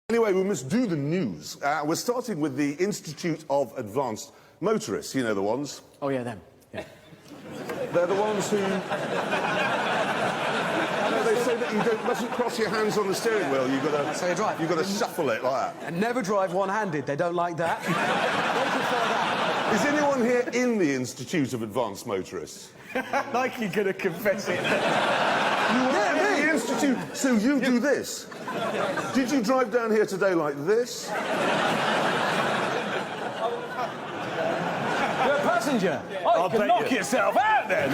Anyway, we must do the news. We're starting with the Institute of Advanced Motorists. You know the ones? Oh, yeah, them. Yeah. They're the ones who... they say that you mustn't cross your hands on the steering wheel. You've got to... So you drive. You've got to shuffle it like that. And never drive one-handed. They don't like that. Don't prefer that. Is anyone here in the Institute of Advanced Motorists? Like you're going to confess it. You were in the Institute, so you do this. Did you drive down here today like this? You're a passenger. Oh, you can knock yourself out then.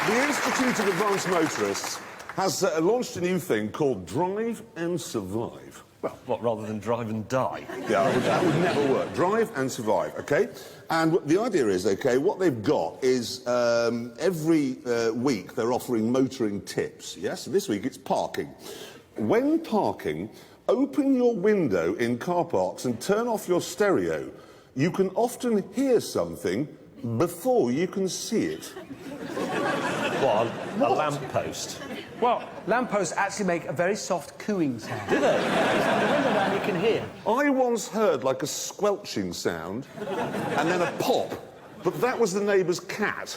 The Institute of Advanced Motorists has launched a new thing called Drive and Survive. Well, what, rather than drive and die? Yeah, that would never work. Drive and survive, OK? And the idea is, OK, what they've got is every week they're offering motoring tips, yes? This week it's parking. When parking, open your window in car parks and turn off your stereo. You can often hear something before you can see it. What, a lamppost? Well, lampposts actually make a very soft cooing sound. Do they? On the window down you can hear. I once heard like a squelching sound and then a pop, but that was the neighbour's cat.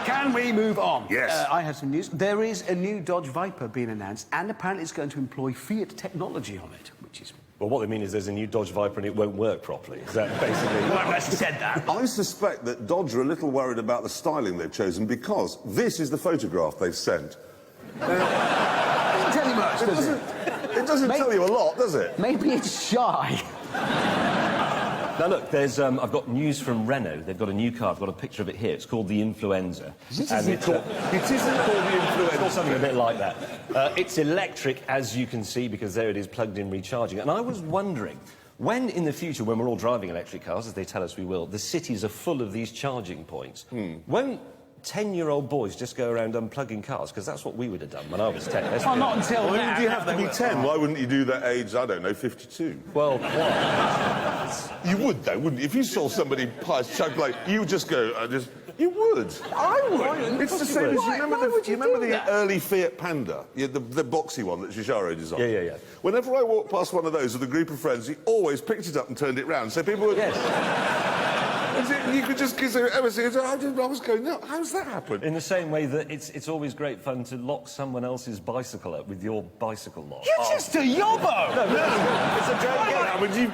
Can we move on? Yes. I have some news. There is a new Dodge Viper being announced, and apparently it's going to employ Fiat technology on it, which is... Well, what they mean is there's a new Dodge Viper and it won't work properly. Is that basically... Well, I've actually said that. I suspect that Dodge are a little worried about the styling they've chosen because this is the photograph they've sent. Doesn't tell you much, does it? It doesn't tell you a lot, does it? Maybe it's shy. Now, look, there's, I've got news from Renault. They've got a new car. I've got a picture of it here. It's called the Influenza. It isn't called the Influenza. It's called something a bit like that. It's electric, as you can see, because there it is, plugged in, recharging. And I was wondering, when in the future, when we're all driving electric cars, as they tell us we will, the cities are full of these charging points. When 10-year-old boys just go around unplugging cars, because that's what we would have done when I was 10. Well, not until Why now. do you have to be 10? Why wouldn't you do that age, I don't know, 52? Well, what? You would, though, wouldn't you? If you saw somebody chug like, you would just go, You would. I would. It's the same as, you remember the early Fiat Panda? Yeah, the boxy one that Cicciaro designed? Yeah. Whenever I walked past one of those with a group of friends, he always picked it up and turned it round. So people would... Yes. You could just kiss everything. I was going, no, how's that happen? In the same way that it's always great fun to lock someone else's bicycle up with your bicycle lock. You're just a yobbo! No, it's a great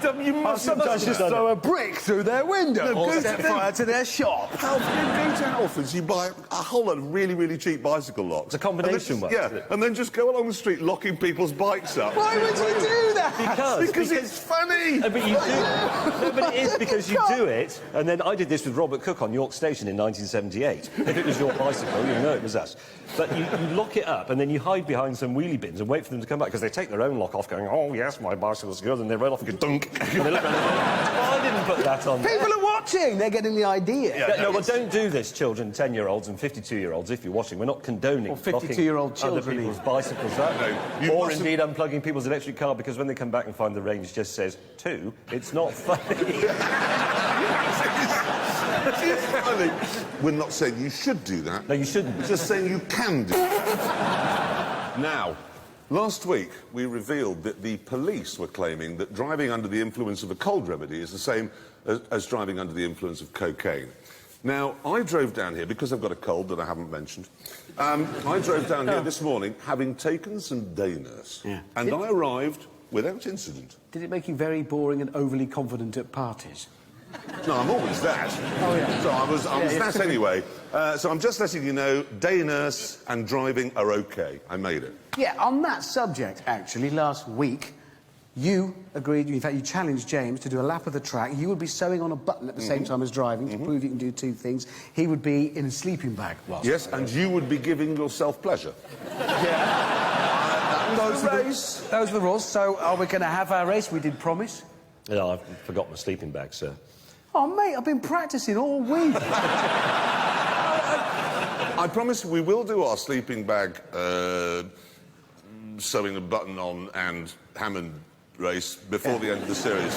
game. You must Sometimes just throw a brick through their window or set fire to their shop. How can you go to Alfred's, you buy a whole lot of really, really cheap bicycle locks. It's a combination one. Yeah, and then just go along the street locking people's bikes up. Why would you do that? Because it's funny! But you do. No, but it is because you do it, and then I did this with Robert Cook on York Station in 1978. If it was your bicycle, you know it was us. But you lock it up, and then you hide behind some wheelie bins and wait for them to come back, because they take their own lock off, going, oh, yes, my bicycle's good, and they run off and go, dunk, and they look around and go, oh, I didn't put that on there. People are watching. They're getting the idea. Yeah, no, well, don't do this, children, 10-year-olds and 52-year-olds, if you're watching. We're not condoning Or 52-year-old other children. people's bicycles that way. Or indeed unplugging people's electric car, because when they come back and find the range just says 2, it's not funny. It's funny. We're not saying you should do that. No, you shouldn't. We're just saying you can do it. Now, last week we revealed that the police were claiming that driving under the influence of a cold remedy is the same as driving under the influence of cocaine. Now, I drove down here, because I've got a cold that I haven't mentioned, I drove down here this morning having taken some day nurse. Yeah. And I arrived without incident. Did it make you very boring and overly confident at parties? No, I'm always that. Oh, yeah. So I was that anyway. So I'm just letting you know, day nurse and driving are OK. I made it. Yeah, on that subject, actually, last week, you agreed, in fact, you challenged James to do a lap of the track. You would be sewing on a button at the same time as driving to prove you can do two things. He would be in a sleeping bag whilst... Yes, and you would be giving yourself pleasure. Yeah. Those were the rules. So are we going to have our race? We did promise. No, I forgot my sleeping bag, sir. Oh, mate, I've been practising all week. I promise we will do our sleeping bag sewing a button on and Hammond race before the end of the series.